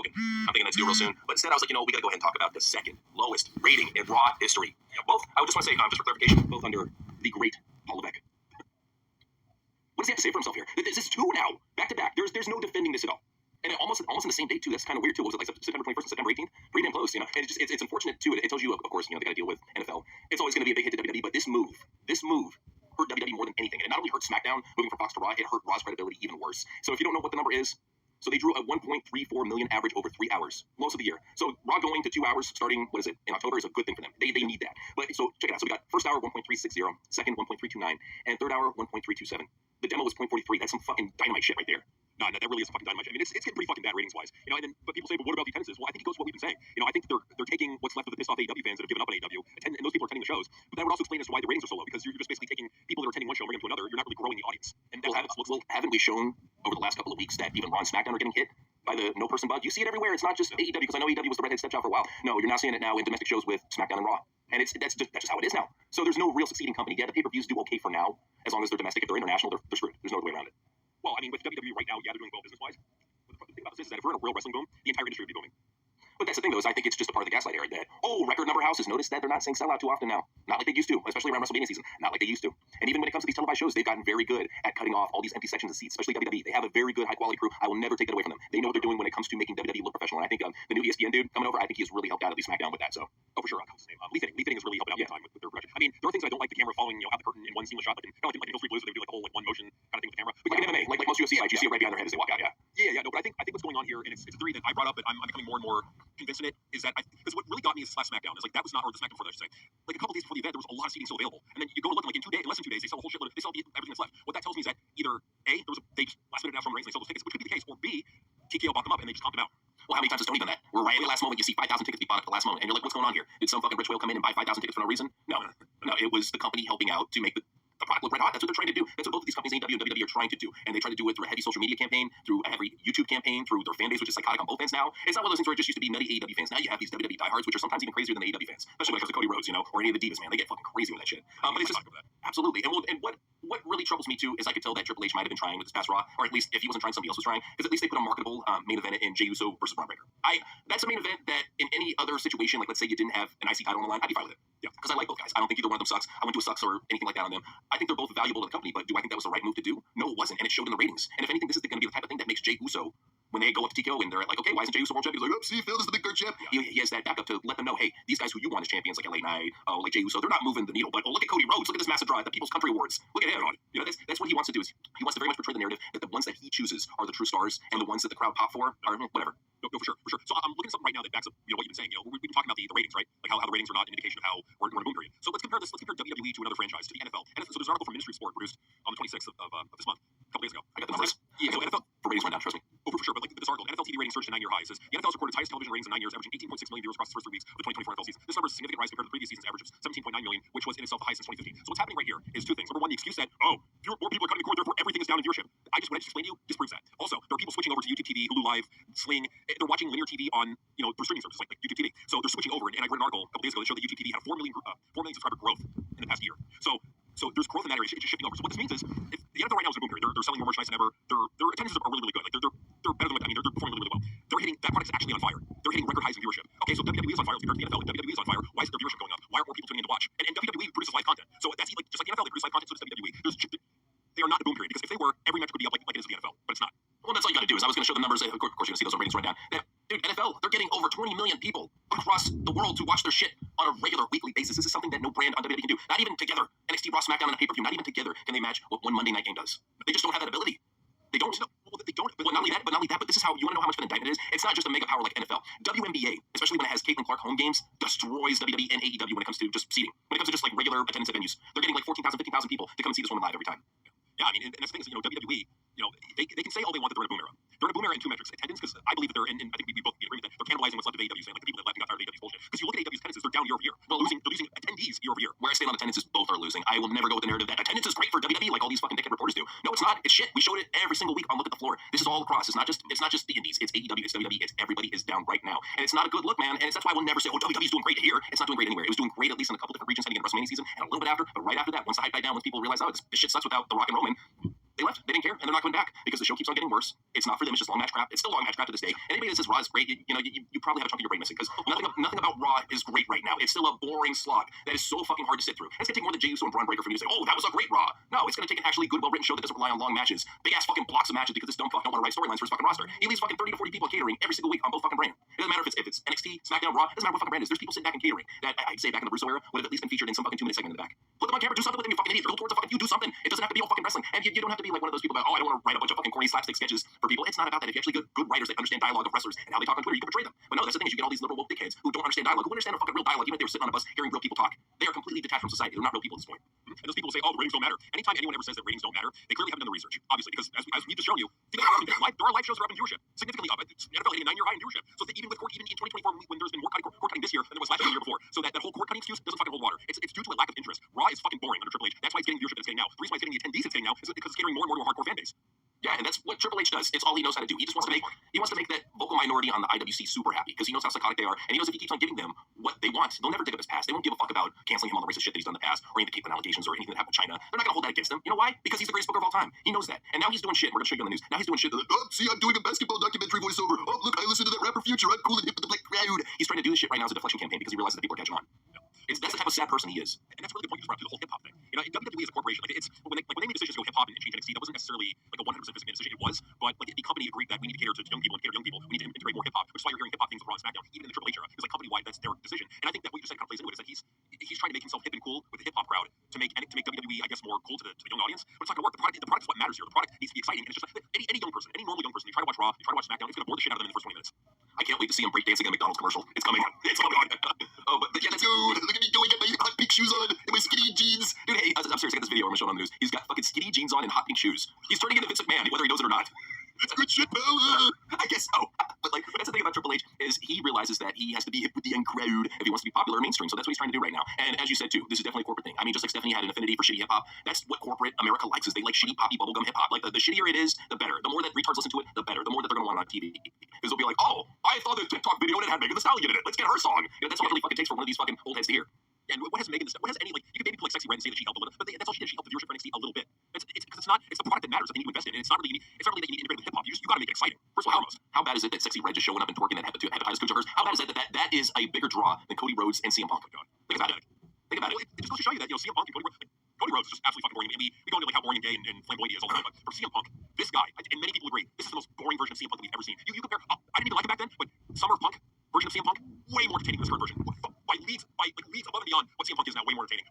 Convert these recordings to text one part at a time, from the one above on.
Hogan. I'm thinking that's due real soon. But instead, I was like, we got to go ahead and talk about the second lowest rating in Raw history. Both, I would just want to say, just for clarification, both under the great Paul Levesque. What does he have to say for himself here? This is two now, back to back. There's no defending this at all. And almost in the same date too. That's kind of weird too. Was it like September 21st and September 18th? Pretty damn close, And it's unfortunate too. It tells you, of course, they got to deal with NFL. It's always going to be a big hit to WWE. But this move hurt WWE more than anything. And it not only hurt SmackDown moving from Fox to Raw, it hurt Raw's credibility even worse. So if you don't know what the number is, so they drew a 1.34 million average over 3 hours, most of the year. So Raw going to 2 hours starting, in October is a good thing for them. They need that. But so check it out. So we got first hour 1.360, second 1.329, and third hour 1.327. The demo was 0.43. That's some fucking dynamite shit right there. No, that really is some fucking dynamite shit. I mean, it's getting pretty fucking bad ratings wise. But people say, but what about the attendances? Well, I think it goes to what we've been saying. I think they're taking what's left of the pissed off AEW fans that have given up on AEW, and those people are attending the shows. But that would also explain as to why the ratings are so low, because you're just basically taking people that are attending one show and bringing them to another. You're not really growing the audience. And haven't we shown over the last couple of weeks that even Raw and SmackDown are getting hit by the no person bug? You see it everywhere. It's not just AEW, because I know AEW was the redhead stepchild for a while. No, you're now seeing it now in domestic shows with SmackDown and Raw. And that's just how it is now. So there's no real succeeding company. Yeah, the pay-per-views do okay for now, as long as they're domestic. If they're international, they're screwed. There's no other way around it. Well, I mean, with WWE right now, yeah, they're doing well business-wise. But the thing about this is that if we're in a real wrestling boom, the entire industry would be booming. But that's the thing, though, is I think it's just a part of the gaslight era that, record number houses, notice that they're not saying sell out too often now. Not like they used to, especially around WrestleMania season. Not like they used to. And even when it comes to these televised shows, they've gotten very good at cutting off all these empty sections of seats, especially WWE. They have a very good, high-quality crew. I will never take that away from them. They know what they're doing when it comes to making WWE look professional. And I think the new ESPN dude coming over, I think he's really helped out at least SmackDown with that. So, for sure. Lee Fitting is really helping out big time with their production. I mean, there are things I don't like the camera following, out the curtain in one seamless shot, like in Hill Street Blues, where they do like a whole one motion kind of thing with the camera. But like in MMA, like most UFC fights, you see it right behind their head as they walk out. Yeah. No, but I think what's going on here, and it's a theory that I brought up, but I'm becoming more and more convinced in it, is that because what really got me is last SmackDown is like that was not, or the SmackDown before that, I should say. Like a couple days before the event, there was a lot of seating still available, and then you go to look, and like in less than 2 days, they sell a whole shitload. They sell everything that's left. What that tells me is that either A, they just last minute announced from the Reigns and they sold those tickets, which could be the case, or B, TKO bought them up and they just comped them out. Well, how many times has Tony done that? We're right at the last moment, you see 5,000 tickets be bought at the last moment, and you're like, what's going on here? Did some fucking rich whale come in and buy 5,000 tickets for no reason? No, it was the company helping out to make the product look red hot. That's what they're trying to do. That's what both of these companies, AEW and WWE, are trying to do. And they try to do it through a heavy social media campaign, through a heavy YouTube campaign, through their fan base, which is psychotic on both ends now. It's not one of those things where it just used to be nutty AEW fans. Now you have these WWE diehards, which are sometimes even crazier than the AEW fans, especially when it comes to Cody Rhodes, or any of the divas, man. They get fucking crazy with that shit. But it's just absolutely. And what really troubles me too is I could tell that Triple H might have been trying with this past Raw, or at least if he wasn't trying, somebody else was trying, because at least they put a marketable main event in Jey Uso versus Braun Breaker. That's a main event that in any other situation, like let's say you didn't have an IC title on the line, I'd be fine with it. Yeah, because I like both guys. I don't think either one of them sucks. I wouldn't do a sucks or anything like that on them. I think they're both valuable to the company, but do I think that was the right move to do? No, it wasn't, and it showed in the ratings. And if anything, this is going to be the type of thing that makes Jey Uso, when they go up to TKO and they're like, okay, why isn't Jey Uso world champion? He's like, see, Phil, this is the big guard champ. Yeah. He has that backup to let them know, hey, these guys who you want as champions, like LA Knight, like Jey Uso, they're not moving the needle. But look at Cody Rhodes. Look at this massive draw at the People's Country Awards. Look at him. That's what he wants to do. Is he wants to very much portray the narrative that the ones that he chooses are the true stars, and the ones that the crowd pop for are whatever. No, for sure. So I'm looking at something right now that backs up what you've been saying. We've been talking about the ratings, right? Like how the ratings are not an indication of how we're in a boom period. So let's compare WWE to another franchise, to the NFL. And so there's an article from Ministry of Sport produced on the 26th of this month, a couple days ago. I got the numbers. Yeah, so NFL for ratings went down, trust me. For sure. But like this article, NFL TV ratings surged to 9-year highs. It says the NFL has recorded its highest television ratings in 9 years, averaging 18.6 million viewers across the first 3 weeks of the 2024 NFL season. This number is a significant rise compared to the previous season's average of 17.9 million, which was in itself the highest since 2015. So what's happening right here is two things. Number one, the excuse that more people are cutting the cord, therefore everything is down in viewership. What I just explained to you disproves that. Also, there are people switching over to YouTube TV, Hulu Live, Sling. They're watching linear TV on through streaming services like YouTube TV. So they're switching over, and I read an article a couple days ago that showed that YouTube TV had a 4 million subscriber growth in the past year. So there's growth in that area. It's just shifting over. So what this means is, if the NFL right now is in a boom period, they're selling more merchandise than ever. Their attendances are really, really good. Like they're better than they're performing really, really well. They're hitting that product is actually on fire. They're hitting record highs in viewership. Okay, so WWE is on fire compared to the NFL. If WWE is on fire, why is their viewership going up? Why aren't more people tuning in to watch? And WWE produces live content. So that's just like the NFL, they produce live content. So does WWE. They are not in a boom period, because if they were, every metric would be up like it is in the NFL, but it's not. Well, that's all you got to do. Is I was going to show the numbers. Of course, you're going to see those ratings run down. Dude, NFL, they're getting over 20 million people across the world to watch their shit on a regular weekly basis. This is something that no brand on WWE can do. Not even together. NXT, Raw, SmackDown, and a pay-per-view. Not even together can they match what one Monday night game does. They just don't have that ability. They don't. They don't. But not only that. But this is how you want to know how much of an indictment it is. It's not just a mega power like NFL. WNBA, especially when it has Caitlin Clark home games, destroys WWE and AEW when it comes to just seating. When it comes to just like regular attendance at venues, they're getting like 14,000, 15,000 people to come and see this woman live every time. Yeah, I mean, and that's the thing is, WWE, they can say all they want that they're in a boom era. They're in a boom era in two metrics: attendance, because I believe that they're, and I think we both agree with that, they're cannibalizing what's left of AEW's, and like the people that left and got tired of AEW's bullshit. Because you look at AEW's attendances, they're down year over year. They're losing attendees year over year. Where I stand on attendance is both are losing. I will never go with the narrative that attendance is great for WWE, like all these fucking dickhead reporters do. No, it's not. It's shit. We showed it every single week on Look at the Floor. This is all across. It's not just the indies. It's AEW. It's WWE. It's everybody is down right now, and it's not a good look, man. And that's why I will never say, WWE's doing great here. It's not doing great anywhere. It was doing great at least in a couple different regions heading into WrestleMania season, and a little bit after. But right after that, once the hype died down, once people realized, this shit sucks without The Rock and Roman, They left. They didn't care, and they're not coming back because the show keeps on getting worse. It's not for them. It's just long match crap. It's still long match crap to this day. Anybody that says Raw is great, you probably have a chunk of your brain missing because nothing about Raw is great right now. It's still a boring slog that is so fucking hard to sit through. It's gonna take more than Jey Uso and Braun Breaker for me to say, oh, that was a great Raw. No, it's gonna take an actually good, well-written show that doesn't rely on long matches, big ass fucking blocks of matches because this dumb fuck don't want to write storylines for his fucking roster. He leaves fucking 30 to 40 people catering every single week on both fucking brand. It doesn't matter if it's NXT, SmackDown, Raw. It doesn't matter what fucking brand it is. There's people sitting back and catering that I'd say back in the Russo era would have at least been featured in some fucking 2-minute segment in the back. Put them on camera, do something with them, you fucking idiot. Build towards a fucking, you do something. It doesn't have to be all fucking wrestling, and you don't have to be like one of those people about, oh, I don't want to write a bunch of fucking corny slapstick sketches for people. It's not about that. If you actually get good writers that understand dialogue of wrestlers and how they talk on Twitter, you can portray them. But no, that's the thing is you get all these liberal woke dickheads who don't understand dialogue, who understand a fucking real dialogue, even if they were sitting on a bus hearing real people talk. They are completely detached from society. They're not real people at this point. And those people say, oh, the ratings don't matter. Anytime anyone ever says that ratings don't matter, they clearly haven't done the research, obviously, because as we've just shown you, there are live shows that are up in viewership, significantly up. NFL hitting a 9-year high in viewership. So that even in 2024, when there's been more cord cutting this year than there was last year and the year before, so that whole cord cutting excuse doesn't fucking hold water. It's due to a lack of interest. Raw is fucking boring under Triple H. That's why it's getting the viewership it's getting now. The reason why it's getting the attendees it's getting now is because it's catering more and more to a hardcore fan base. Yeah, and that's what Triple H does. It's all he knows how to do. He just wants to make that vocal minority on the IWC super happy because he knows how psychotic they are, and he knows if he keeps on giving them what they want, they'll never dig up his past. They won't give a fuck about canceling him on the racist shit that he's done in the past, or any of the Caitlyn allegations, or anything that happened with China. They're not gonna hold that against him. You know why? Because he's the greatest booker of all time. He knows that, and now he's doing shit. We're gonna show you on the news. Now he's doing shit. Oh, see, I'm doing a basketball documentary voiceover. Oh, look, I listen to that rapper Future. I'm cool and hip with the black crowd. He's trying to do this shit right now as a deflection campaign because he realizes that people are catching on. That's the type of sad person he is. And that's really the point you just brought up to the whole hip hop thing. WWE as a corporation, like it's when they made decisions to go hip hop and change NXT, that wasn't necessarily like a 100% decision. It was, but like the company agreed that we need to cater to young people and cater to young people. We need to integrate more hip hop, which is why you're hearing hip hop things with Raw and SmackDown, even in the Triple H era. It's like company wide, that's their decision. And I think that what you just said kind of plays into it is that he's trying to make himself hip and cool with the hip hop crowd to make WWE, I guess, more cool to the young audience. But it's not gonna work. The product is what matters here. The product needs to be exciting, and it's just like any young person, any normal young person, you try to watch Raw, you try to watch SmackDown, it's gonna bore the shit out of them in the first 20 minutes. I can't wait to see him breakdancing in a McDonald's commercial. It's coming. It's coming on. Oh, but yeah, that's good. Look at me going, get my hot pink shoes on and my skinny jeans. Dude, hey, I'm serious. I got this video I'm showing on the news. He's got fucking skinny jeans on and hot pink shoes. He's turning into Vince McMahon, whether he knows it or not. It's good shit, pal. I guess so. But like, that's the thing about Triple H is he realizes that he has to be hip with the young crowd if he wants to be popular or mainstream. So that's what he's trying to do right now. And as you said too, this is definitely a corporate thing. I mean, just like Stephanie had an affinity for shitty hip hop, that's what corporate America likes. Is they like shitty poppy bubblegum hip hop. Like the shittier it is, the better. The more that retards listen to it, the better. The more that they're gonna want it on TV. Because they'll be like, oh, I thought the TikTok video that had Megan Thee Stallion in it. Let's get her song. That's all it really fucking takes for one of these fucking old heads to hear. And what has Megan? What has any like? You can maybe put like Sexy Red and say that she helped a little, but that's all she did. She helped the viewership for NXT a little bit. It's because it's the product that matters that you need to invest in. And it's not really that you need to integrate with hip hop. You got to make it exciting. First of all, how bad is it that Sexy Red just showing up and twerking that hepatitis coach of hers? How bad is that is a bigger draw than Cody Rhodes and CM Punk? Think about it. Well, it just goes to show you that CM Punk and Cody Rhodes is just absolutely fucking boring. And we go into like how boring and gay and flamboyant he is all the time. But for CM Punk, this guy, and many people agree, this is the most boring version of CM Punk that we've ever seen. You compare. I didn't even like it back then, but Summer Punk version of CM Punk way more entertaining than this current version. By leagues above and beyond what CM Punk is now, way more entertaining.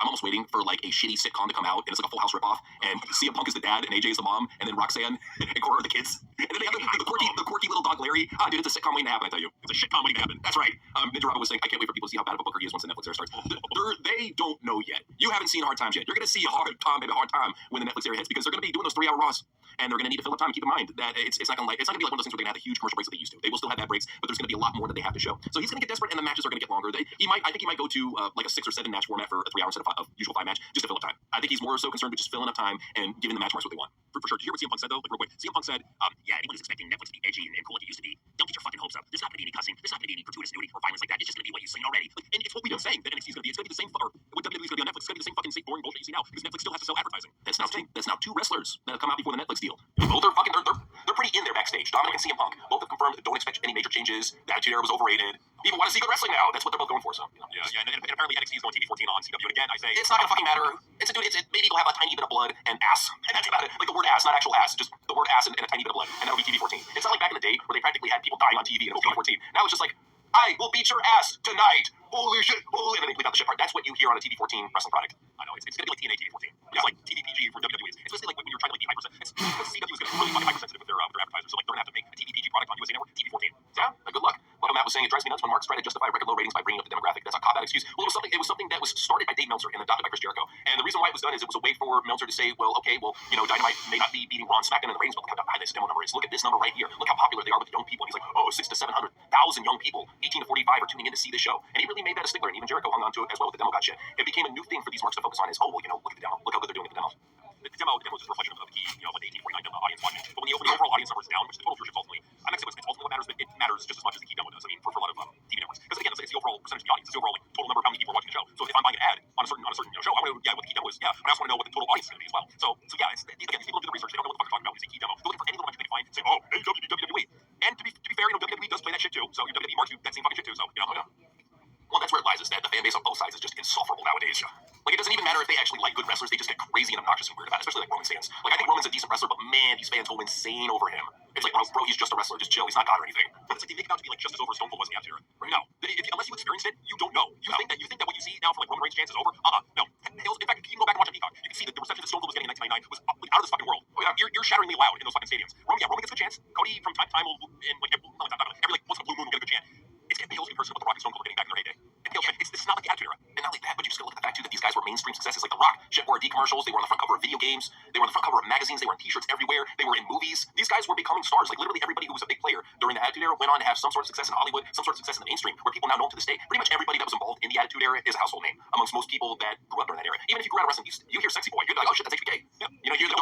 I'm almost waiting for like a shitty sitcom to come out and it's like a Full House ripoff and CM Punk is the dad and AJ is the mom and then Roxanne and Cora are the kids and then they have the quirky little dog Larry. Dude, it's a sitcom waiting to happen. I tell you, it's a shitcom waiting to happen. That's right. Ninja Robin was saying, I can't wait for people to see how bad of a booker he is once the Netflix era starts. They don't know yet. You haven't seen Hard Times yet. You're gonna see Hard Time when the Netflix era hits because they're gonna be doing those 3-hour Raws. And they're going to need to fill up time. Keep in mind that it's not going to be like one of those things where they're going to have the huge commercial breaks that they used to. They will still have bad breaks, but there's going to be a lot more that they have to show. So he's going to get desperate, and the matches are going to get longer. I think he might go to like a 6 or 7 match format for a 3 hour instead of usual 5 match just to fill up time. I think he's more so concerned with just filling up time and giving the match marks what they want. For sure. Did you hear what CM Punk said though? Like real quick, CM Punk said, yeah, anyone who's expecting Netflix to be edgy and cool like it used to be, don't get your fucking hopes up. There's not going to be any cussing. There's not going to be any gratuitous nudity or violence like that. It's just going to be what you've seen already. Like, and it's what we've been saying that NXT is going to be. It's going to be the same. Or what WWE's going to be on Netflix. It's going to be the same fucking boring bullshit you see now because Netflix still has to sell advertising. That's now 2 wrestlers that have come out before the Netflix deal. Both are fucking. They're pretty in there backstage. Dominic and CM Punk both have confirmed don't expect any major changes. The Attitude Era was overrated. People want to see good wrestling now. That's what they're both going for. So yeah. And apparently NXT is going TV 14 on CW. And again, I say it's not gonna fucking matter. Maybe it'll have a tiny bit of blood and ass, and that's about it. Like the word ass, not actual ass, just the word ass and a tiny bit of blood, and that'll be TV 14. It's not like back in the day where they practically had people dying on TV and it was TV 14. Now it's just like, I will beat your ass tonight. Holy shit, holy, and then they bleep out the shit part. That's what you hear on a TV 14 wrestling product. I know, it's going to be like TNA TV 14. It's like TV PG for WWE. It's basically like when you're trying to like be hypersensitive. Because CW is going to be really fucking hypersensitive with their advertisers. So like they're going to have to make a TV PG product on USA Network, TV 14. Yeah, good luck. Like Matt was saying, it drives me nuts when Marks try to justify record low ratings by bringing up the demographic. That's a cop-out excuse. Well, it was something that was started by Dave Meltzer and adopted by Chris Jericho. And the reason why it was done is it was a way for Meltzer to say, well, okay, well, Dynamite may not be beating Raw and SmackDown in the ratings, but look how high this demo number is. Look at this number right here. Look how popular they are with the young people. And he's like, oh, 600,000 to 700,000 young people, 18 to 45 are tuning in to see the show. And he really made that a stickler. And even Jericho hung on to it as well with the demo god shit. It became a new thing for these marks to focus on is, oh, well, look at the demo. Look how good they're doing with the demo. The demo is just a reflection of the key, what the 1849 audience watching. But when the overall audience number is down, which the total viewership ultimately, I'm not saying it's ultimately what matters, but it matters just as much as the key demo does. I mean, for a lot of TV networks. Because again, it's the overall percentage of the audience. It's the overall total number of how many people are watching the show. So if I'm buying an ad on on a certain show. I want to know what the key demo is. Yeah, but I also want to know what the total audience is going to be as well. So yeah, again, these people do the research. They don't know what the fuck they're talking about when they say key demo. They're looking for any little metric they can find. Say, oh, AEW beat WWE. And to be fair, WWE does play that shit too. So WWE marks you that same fucking shit too. So well, that's where it lies, is that the fan base on both sides is just insufferable nowadays. Like, it doesn't even matter if they actually like good wrestlers, they just get crazy and obnoxious and weird about it, especially like Roman's fans. Like, I think Roman's a decent wrestler, but man, these fans go insane over him. It's like, bro, he's just a wrestler, just chill, he's not God or anything. But it's like they make it out to be like just as over as Stone Cold was in the Attitude Era. Right? No. Unless you experienced it, you don't know. You think that what you see now for like Roman Reigns' chance is over? No. In fact, you can go back and watch on Peacock. You can see that the reception that Stone Cold was getting in 1999 was out of this fucking world. You're shatteringly loud in those fucking stadiums. Roman gets a good chance. Cody from time to time will, in like every like once in a blue moon will get a good chance. It's getting Bale's in person with The Rock and Stone Cold getting back in their heyday. It's not like the Attitude Era. And not only that, but you just gotta look at the fact too that these guys were mainstream successes. Like The Rock, Chef Boyardee commercials. They were on the front cover of video games. They were on the front cover of magazines. They were in T-shirts everywhere. They were in movies. These guys were becoming stars. Like literally everybody who was a big player during the Attitude Era went on to have some sort of success in Hollywood, some sort of success in the mainstream, where people now know to this day. Pretty much everybody that was involved in the Attitude Era is a household name amongst most people that grew up during that era. Even if you grew out of wrestling, you hear Sexy Boy, you're like, oh shit, that's HBK. Yeah. You hear the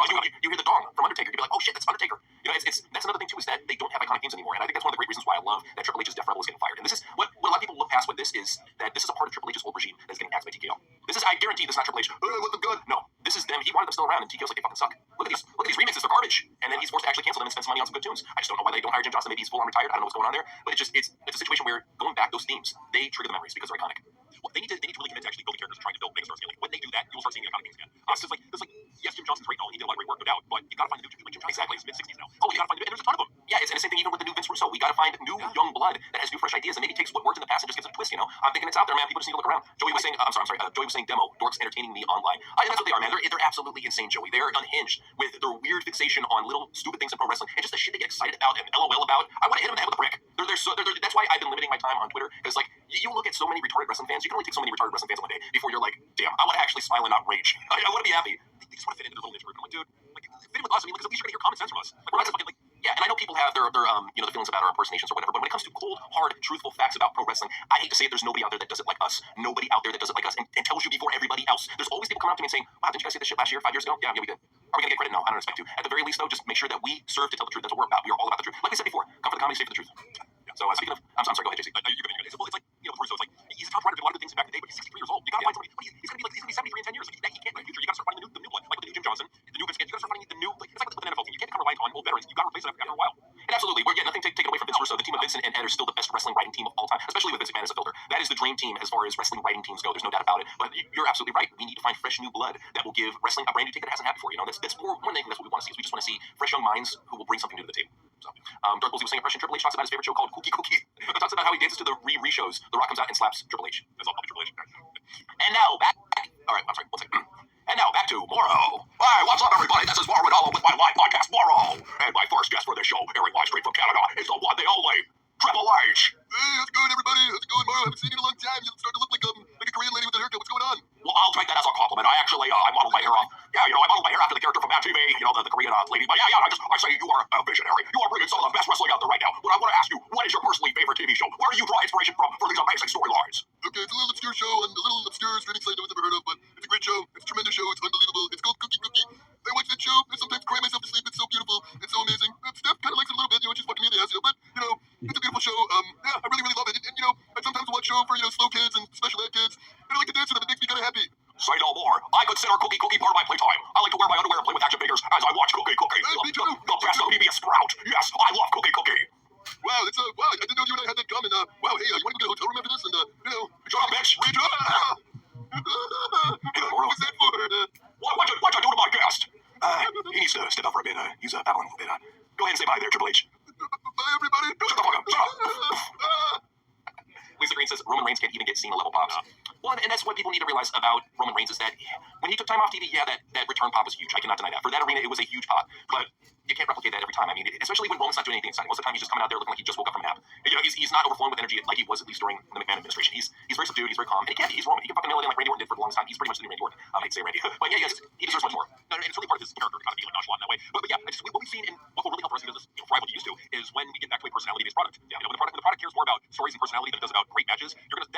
Dong from Undertaker. You'd be like, oh shit, that's Undertaker. That's another thing too, is that they don't have iconic names anymore. And I think that's one of the great reasons why I love that Triple H's Death Rebel is getting fired. And this is what a lot of people look past with this, is that this is a part of Triple H's old regime that's getting axed by TKO. I guarantee this is not Triple H. I want them good. No, this is them. He wanted them still around, and TKO's like, they fucking suck. Look at these remixes, they're garbage. And then he's forced to actually cancel them and spend some money on some good tunes. I just don't know why they don't hire Jim Johnson. Maybe he's full on retired. I don't know what's going on there. But it's a situation where going back those themes, they trigger the memories because they're iconic. Well, they need to really commit to actually building characters and trying to build big stars again. Like, when they do that, you'll start seeing the iconic things again. Because yes, Jim Johnson's great and all, he did a lot of great work, no doubt, but you gotta find the new Jim Johnson. Exactly, he's mid-60s now. Oh, you gotta find and there's a ton of them. Yeah, it's the same thing even with the new Vince Russo. We gotta find new young blood that has new fresh ideas and maybe takes what worked in the past and just gives it a twist. I'm thinking it's out there, man. People just need to look around. Joey was saying, Joey was saying demo, dorks entertaining me online. And that's what they are, man. They're absolutely insane, Joey. They're unhinged with their weird fixation on little stupid things in pro wrestling and just the shit they get excited about and LOL about. I want to hit them in the head with a brick. That's why I've been limiting my time on Twitter, because like you look at so many retarded wrestling fans, you can only take so many retarded wrestling fans on one day before you're like, damn, I want to actually smile and not rage. I want to be happy. They just want to fit into their little niche group. I'm like, dude, like fit in with us. Because at least you're gonna hear common sense from us. Like, we're not just fucking like. Yeah, and I know people have their the feelings about our impersonations or whatever, but when it comes to cold, hard, truthful facts about pro wrestling, I hate to say it, there's nobody out there that does it like us. Nobody out there that does it like us and tells you before everybody else. There's always people coming up to me and saying, wow, didn't you guys say this shit last year, 5 years ago? Yeah, we did. Are we gonna get credit? No, I don't expect to. At the very least, though, just make sure that we serve to tell the truth. That's what we're about. We are all about the truth. Like I said before, come for the comedy, stay for the truth. Yeah. So speaking of, I'm sorry, go ahead, JC. You're good. Well, it's like, with Russo, it's like, he's a top writer, did a lot of good things back in the day, but he's 63 years old. You gotta find somebody, he's gonna be 73 in 10 years. Like, he can't in the future. You gotta start finding the new blood, like with the new Jim Johnson, the new Vince McMahon. You gotta start finding the new, like, it's like with an NFL team. You can't become reliant on old veterans. You gotta replace it after a while. And absolutely, nothing taken away from Vince Russo. The team of Vince and Ed are still the best wrestling writing team of all time, especially with Vince McMahon as a builder. That is the dream team as far as wrestling writing teams go. There's no doubt about it. But you're absolutely right. We need to find fresh new blood that will give wrestling a brand new take that hasn't had before. That's more one thing. That's what we want to see. Is we just want to see fresh young minds who will bring something new to the table. So, Dark Wolsey was saying impression. Triple H talks about his favorite show called Cookie Cookie. He talks about how he dances to the re shows. The Rock comes out and slaps Triple H. That's all Triple H. And now back. All right, I'm sorry. 1 second. And now back to Morrow. Hey, what's up, everybody? This is Morrow Ronaldo with my live podcast, Morrow. And my first guest for this show, airing live straight from Canada, is the one, the only Triple H. Hey, how's it going, everybody? How's it going, Morrow? I haven't seen you in a long time. You start to look like a Korean lady with a haircut. What's going on? Well, I'll take that as a compliment. I actually, I modeled my hair off. Yeah, I modeled my hair after the character from Mad TV. The Korean lady. But yeah, I say you are a visionary. You are bringing some of the best wrestling out there right now. But I want to ask you, what is your personally favorite TV show? Where do you draw inspiration from for these amazing storylines? Okay, it's a little obscure show on a little obscure streaming site no one's ever heard of, but it's a great show. It's a tremendous show. It's unbelievable. It's called Cookie Cookie. I watch that show and sometimes cry myself to sleep. It's so beautiful. It's so amazing. Steph kind of likes it a little bit, she's fucking me in the ass, but, it's a beautiful show. Yeah, I really, really love it. And I sometimes watch show for, slow kids and special ed kids, and I like to dance with them. It makes me kind of happy. Say no more. I consider Cookie Cookie part of my playtime. I like to wear my underwear and play with action figures as I watch Cookie Cookie. Hey, me too. The best of PBS Sprout. Yes, I love Cookie Cookie. Wow, it's wow, I didn't know you and I had that in common. Wow, hey, you want to go to a hotel room after this? And, shut up, bitch. What was that for? What'd you do to my guest? He needs to step up for a bit. He's babbling a little bit. Go ahead and say bye there, Triple H. Bye, everybody. Shut the fuck up. Shut up. Lisa Green says Roman Reigns can't even get Cena level pops. Well, and that's what people need to realize about Roman Reigns is that when he took time off TV, yeah, that return pop was huge. I cannot deny that. For that arena, it was a huge pop. But you can't replicate that every time. I mean, especially when Roman's not doing anything exciting. Most of the time, he's just coming out there looking like he just woke up from a nap. He's not overflowing with energy like he was at least during the McMahon administration. He's very subdued. He's very calm. And he can't be. He's Roman. He can fucking nail it in like Randy Orton did for the longest time. He's pretty much the new Randy Orton. I hate to say Randy. But yeah, he deserves much more. And it's really part of his character to kind of be like nonchalant in that way. But yeah, what we've seen and what will really help wrestling business thrive like it used to is when we get back to a personality-based product. Yeah, when the product cares more about stories and personality than it does about great matches,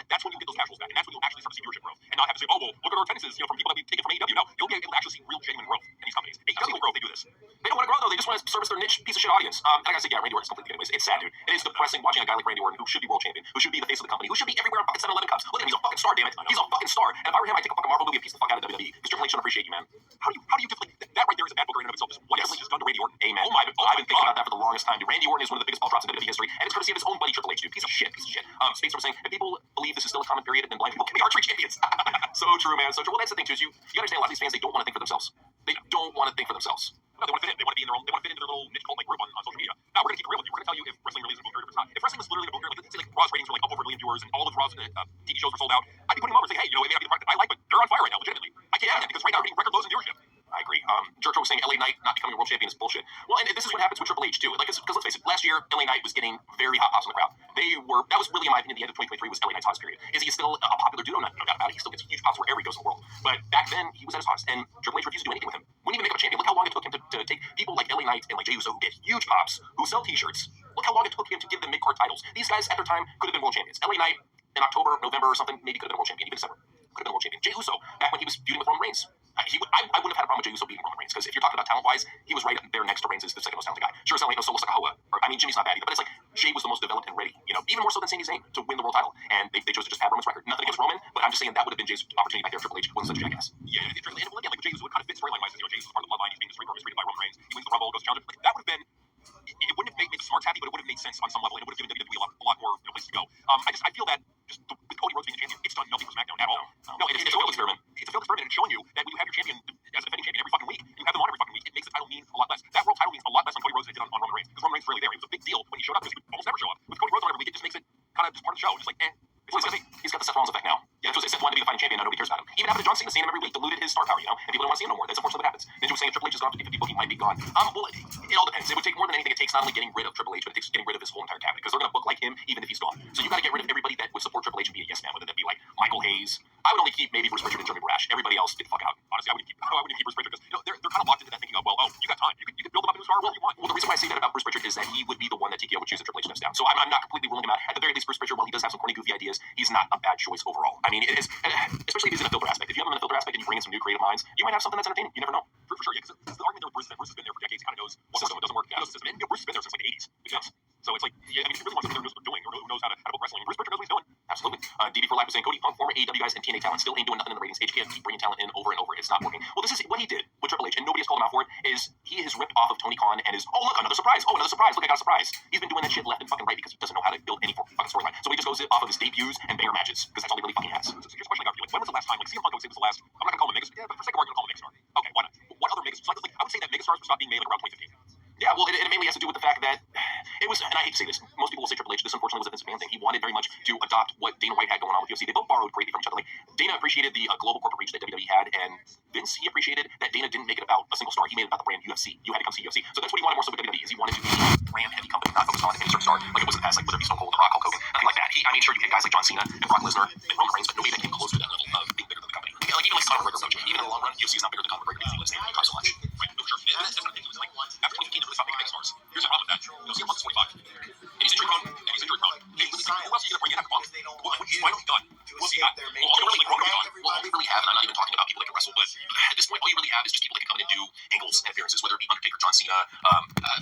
that's when you get those casuals back. And that's when you'll actually start to see viewership growth. And not have to say, oh, well, look at our attendances, from people that we take it from AEW. No, you'll be able to actually see real genuine growth in these companies. AEW will grow if they do this. They don't want to grow, though. They just want to service their niche piece of shit audience. And I gotta say, yeah, Randy Orton is completely good anyways. It's sad, dude. It is depressing watching a guy like Randy Orton, who should be world champion, who should be the face of the company, who should be everywhere in fucking 7-Eleven cups. Look at him, he's a fucking star, damn it. He's a fucking star. And if I were him, I'd take a fucking Marvel movie and piece the fuck out of WWE. Because Triple H should appreciate you, man. How do you just like that right there is a bad booker in and of itself. Just what Triple H has done to Randy Orton. Amen. I've been thinking about that for the longest time, dude. Randy Orton is one of the biggest ball drops in WWE history, and it's courtesy of his own buddy Triple H, dude. Piece of shit. Space was saying, if people believe this is still a common period, then blind people can be archery champions. So true, man. So true. Well, that's the thing too. Is you understand a lot of these fans, they don't want to think for themselves. They don't want to think for themselves. No, they want to fit in. They want to be in their own. They want to fit into their little niche cult like group on social media. Now we're gonna keep it real with you. We're gonna tell you if wrestling really is a boom period or if it's not. If wrestling was literally a boom period, like say like Raw's ratings were like up over 1 million viewers and all of Raw's TV shows were sold out, I'd be putting them over and saying, hey, you know, it may not be the product that I like, but they're on fire right now, legitimately. I can't have that because right now we're hitting record lows in viewership. I agree. Jericho was saying LA Knight not becoming a world champion is bullshit. Well, and this is what happens with Triple H too. Like, because let's face it, last year LA Knight was getting very hot pops in the crowd. That was really, in my opinion, the end of 2023 was LA Knight's hottest period. Is he still a popular dude? No doubt about it. He still gets huge pops wherever he goes in the world. But back then, he was at his hottest, and Triple H refused to do anything with him. Wouldn't even make him a champion. Look how long it took him to take people like LA Knight and like Jey Uso, who get huge pops, who sell T-shirts. Look how long it took him to give them mid-card titles. These guys at their time could have been world champions. LA Knight in October, November, or something, maybe could have been world champion. Even December, could have been world champion. Jey Uso, back when he was feuding with Roman Reigns. I wouldn't have had a problem with Jey Uso beating Roman Reigns, because if you're talking about talent-wise, he was right there next to Reigns as the second most talented guy. Sure, it's not like Solo Sikoa, Jimmy's not bad either, but it's like Jey was the most developed and ready, you know, even more so than Sami Zayn to win the world title, and they chose to just have Roman's record. Nothing against Roman, but I'm just saying that would have been Jey's opportunity back there. Triple H wasn't such a jackass. Yeah, and again, like Jey Uso would kind of fit storyline-wise, you know, Jey Uso's part of the bloodline, he's being mistreated by Roman Reigns, he wins the Rumble, goes to challenge. Like, that would have been. It wouldn't have made the Smarts happy, but it would have made sense on some level, and it would have given WWE a lot more places to go. I feel that just with Cody Rhodes being the champion, it's done nothing for SmackDown at all. No, it's a failed experiment. It's a failed experiment, and it's showing you that when you have your champion as a defending champion every fucking week, and you have them on every fucking week, it makes the title mean a lot less. That world title means a lot less on Cody Rhodes than it did on Roman Reigns, because Roman Reigns was really there. It was a big deal when he showed up, because he would almost never show up. With Cody Rhodes on every week, it just makes it kind of just part of the show. Just like, it's what he's got the Seth Rollins effect now. Yeah, that's what Seth wanted to be the fighting champion. Now nobody cares about him. Even after John Cena seeing him every week diluted his star power, you know, and people don't want to see him no more. That's unfortunately what happens. Ninja was saying if Triple H is gone after 50 booking, he might be gone. Well, it all depends. It would take more than anything. It takes not only getting rid of Triple H, but it takes getting rid of his whole entire cabinet, because they're going to book like him even if he's gone. So you got to get rid of everybody that would support Triple H and be a yes man, whether that be like Michael Hayes. I would only keep maybe Bruce Pritchard and Jeremy Borash. Everybody else, get the fuck out. Honestly, I wouldn't keep Bruce Pritchard, because you know they're kind of locked into that thinking of, well, you got time. You could build him up a new star wherever you want. Well, the reason why I say that about Bruce Pritchard is that he would be the one that TKO would choose if Triple H steps down. So I'm not completely ruling him out. At the very least, Bruce Pritchard, while he does have some corny, goofy ideas, he's not a bad choice overall. I mean, it is, especially if he's in a filter aspect. If you have him in a filter aspect and you bring in some new creative minds, you might have something that's entertaining. You never know. For sure, yeah. Because the argument there with Bruce is that Bruce has been there for decades. He kind of knows what system doesn't work. He knows the system. And you know, Bruce has been there since like the 80s. So it's like, yeah, I mean, if you really want something that knows what they're doing, or who knows how to book wrestling, Bruce Pritchard knows what he's doing. Absolutely. DB for Life was saying, Cody Punk, former AEW guys and TNA talent, still ain't doing nothing in the ratings. HKF keep bringing talent in over and over. It's not working. Well, this is what he did with Triple H, and nobody has called him out for it, is he has ripped off of Tony Khan and is, oh, look, another surprise. Oh, another surprise. Look, I got a surprise. He's been doing that shit left and fucking right because he doesn't know how to build any fucking storyline. So he just goes off of his debuts and banger matches, because that's all he really fucking has. So here's a question I got for you. Like, when was the last time, like, CM Punk, I would say was the last, I'm not going to call him a megastar, yeah, but for sake of argument, I'll call him a megastar. Okay, why not? What other megastar? So I would say that megastars would stop being made like around 2015. Yeah, well, it mainly has to do with the fact that it was, and I hate to say this, most people will say Triple H, this unfortunately was a Vince McMahon thing. He wanted very much to adopt what Dana White had going on with UFC. They both borrowed greatly from each other. Like, Dana appreciated the global corporate reach that WWE had, and Vince, he appreciated that Dana didn't make it about a single star. He made it about the brand UFC. You had to come see UFC. So that's what he wanted more so with WWE, is he wanted to be a brand-heavy company, not focused on any certain star, like it was in the past, like whether it be Stone Cold, The Rock, Hulk Hogan, nothing like that. I mean, sure, you get guys like John Cena and Brock Lesnar and Roman Reigns, but nobody that came close to that level of being bigger than the company. Yeah, like even like Conor McGregor, even in the long run, UFC is not bigger than Conor McGregor. It's the cost so much. Right? No, sure. That's what I think. It was like after 2015, it really stopped making big stars. Here's the problem with that. You know, CM Punk's 45, and he's injury prone, and he's injury prone. Hey, who else are you going to bring in after Punk? Well, when he's finally done, who else you got? Well, all you really have, well, all you really have, and I'm not even talking about people that can wrestle, but at this point, all you really have is just people that can come in and do angles and appearances, whether it be Undertaker, John Cena,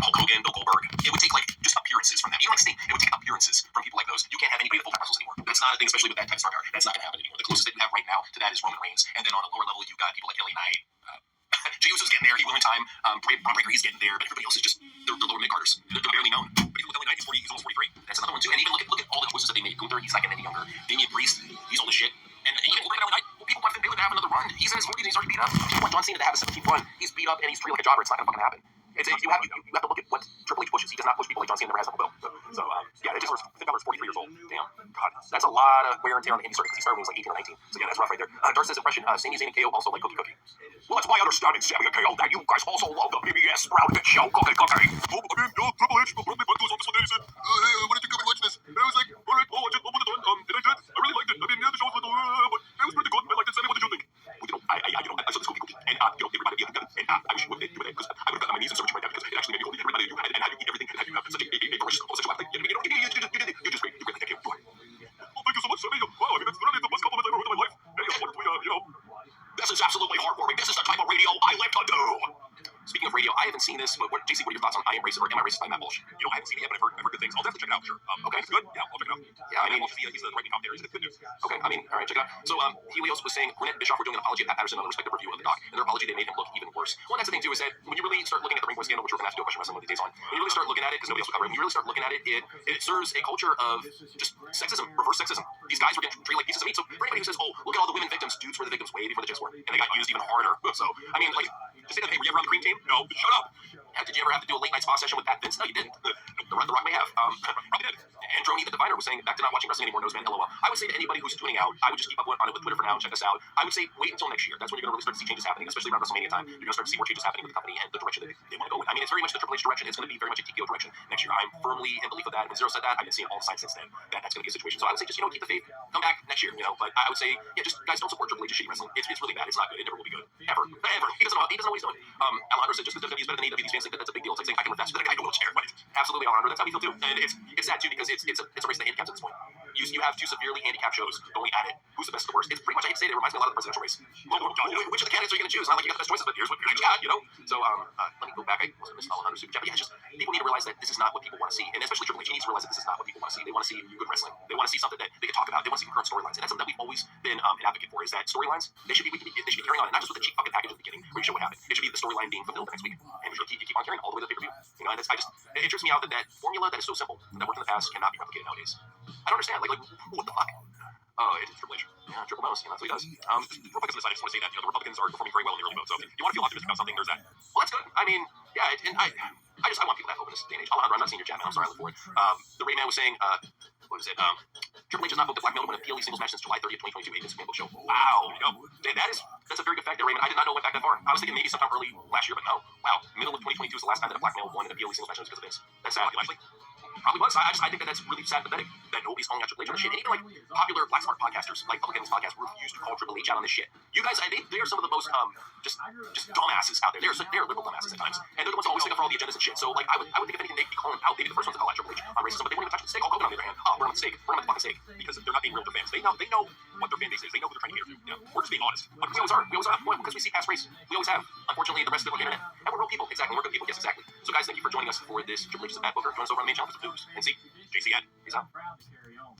Hulk Hogan, Bill Goldberg. It would take like just appearances from them. Even like Sting, it would take appearances from people like those. You can't have anybody that full-time wrestles anymore. That's not a thing, especially with that type of star power. That's not going to happen anymore. The closest that you have right now to that is Roman Reigns, and then on a lower level, you got people like LA Knight. Jey Uso's getting there. He will in time. Braun Breaker, he's getting there, but everybody else is just they're lower mid-carders. They're barely known. But even with LA Knight, he's almost 43. That's another one too. And even look at all the choices that they made. Gunther, he's not getting any younger. Damian Priest, he's old as shit. And even look at LA Knight. Well, people want Finn Balor to have another run. He's in his 40s and he's already beat up. People want John Cena to have a 17th run. He's beat up and he's treated like a jobber. It's not gonna fucking happen. You have to look at what Triple H pushes. He does not push people like John Cena never has Uncle Bill. So yeah, it just Finn Balor's 43 years old. Damn, God, that's a lot of wear and tear on the indie circuit because he started when he was like 18 or 19. So yeah, that's rough right there. Dark says impression. Sami Zayn and KO also like Cookie. Well, that's my understanding, Sammy and KO, that you guys also love the PBS Sprouted show Cookie. Oh, I mean, Triple H brought me back to his office one day and said, hey, what did you think of watching this? And I was like, all right, I'll watch it. I'll put it on. And I did. I really liked it. I mean, yeah, the show was a little, but it was pretty good. I liked it. Sammy, what did you think? Well, you know, I saw this Cookie. And, everybody, and I wish you would have done it because I would have got on my knees and searched right now because it actually made me holy everybody you had and how you eat everything and how you have such a delicious conversation about it. You're just great. You're great. Thank you. Well, thank you so much, Sammy. Wow, I mean, that's literally the best compliment I've ever heard in my life. Hey, this is absolutely heartwarming. This is the type of radio I live to do. Speaking of radio, I haven't seen this, but JC, what are your I am racist, or am I racist by Matt Walsh? You know, I haven't seen it yet, but I've heard good things. I'll definitely check it out for sure. Okay. It's good. Yeah, I'll check it out. Yeah, I mean, Walsh, he's the right wing commentator. He's good news. okay, I mean, all right, check it out. So, Helios was saying Burnett and Bischoff were doing an apology at Pat Patterson on the respective review of the doc. And their apology, they made him look even worse. Well, that's the thing, too, is that when you really start looking at the Ring Boy scandal, which we're going to have to do a question wrestling one of these days on, when you really start looking at it, because nobody else will cover it, when you really start looking at it, it serves a culture of just sexism, reverse sexism. These guys were getting treated like pieces of meat. So, for anybody who says, oh, look at all the women victims, dudes were the victims way before the chicks were. And they got used even harder. So, I mean, like, just say that, hey, were you ever on the Cream team? No, shut up. Yeah, did you ever have to do a late night spa session with Pat Vince? No, you didn't. The Rock may have. Probably did. Androni the Diviner was saying, back to not watching wrestling anymore, Noseman, LOL. I would say to anybody who's tuning out, I would just keep up on it with Twitter for now and check us out. I would say wait until next year. That's when you're going to really start to see changes happening, especially around WrestleMania time. You're going to start to see more changes happening with the company and the direction that they want to go in. I mean, it's very much the Triple H direction. It's going to be very much a TKO direction next year. I'm firmly in belief of that. When Zero said that, I've been seeing all the signs since then that that's going to be a situation. So I would say just, keep the faith. Come back next year, But I would say, yeah, just guys, don't support Triple H's shitty wrestling. It's really bad. It's not good. It never will be good. Ever. He doesn't know what he's doing. Alejandro said just because WWE is better than AEW, these fans think that that's a big deal. It's like saying I can lift that so that I don't wheelchair. But absolutely, Alejandro, that's how we feel too. And it's sad too because it's a race of the handicaps at this point. You have two severely handicapped shows going at it. Who's the best and the worst? It's pretty much, I hate to say it, reminds me a lot of the presidential race. Which of the candidates are you going to choose? Not like you got the best choices, but here's what you got, So, let me go back. I wasn't missing Alejandro super chat. But yeah, it's just people need to realize that this is not what people want to see. And especially Triple H needs to realize that this is not what people want to see. They want to see good wrestling. They want to see something that they can talk about. They want to see concurrent storylines. And that's something that we've always been an advocate for, is that storylines, they should be carrying on. And not just with the cheap fucking package at the beginning where you show what happened. It should be the storyline being fulfilled the next week. And you keep on carrying all the way to the pay-per-view. And it trips me out that formula that is so simple, that worked in the past, cannot be replicated nowadays. I don't understand. Like what the fuck? Oh, it's Triple H. Yeah, Triple Mouse. That's what he does. Real quick on this, I just want to say that the Republicans are performing very well in the early vote. So if you want to feel optimistic about something, there's that. Well, that's good. I mean, yeah, and I want people to have hope in this day and age. Alejandro, I'm not seeing your chat, man. I'm sorry, I look for it. The Ray Man was saying, what was it? Triple H has not booked a Black Male to win a PLE singles match since July 30th, 2022. Vince McMahon book show. Wow, that's a very good fact there, Raymond. I did not know it went back that far. I was thinking maybe sometime early last year, but no. Wow, middle of 2022 is the last time that a Black Male won in a PLE singles match because of Vince. That's sad. Actually, probably was. I think that's really sad and pathetic that nobody's calling out Triple H on this shit. And even like popular Black Smart podcasters, like Public Enemies podcast, refuse to call Triple H out on this shit. You guys, they are some of the most just dumbasses out there. They're liberal dumbasses at times, and they're the ones that always stick up for all the agendas and shit. So like I would think if anything they'd be calling out. Maybe the first ones to call out Triple H on racism, but they won't even touch the steak. Hulk Hogan on the other hand, we're on the steak. We're on the fucking steak because they're not being real with their fans. They know what their fan base is. They know who they're trying to get. We're just being honest. But we always are. We always are because we see past race. We always have. Unfortunately, the rest of the internet, and we're real people. Exactly, we're good people. Yes, exactly. So guys, thank you for joining us for this Triple H is a Bad Booker. Join us over on the main channel for some news and see JCN. Peace out.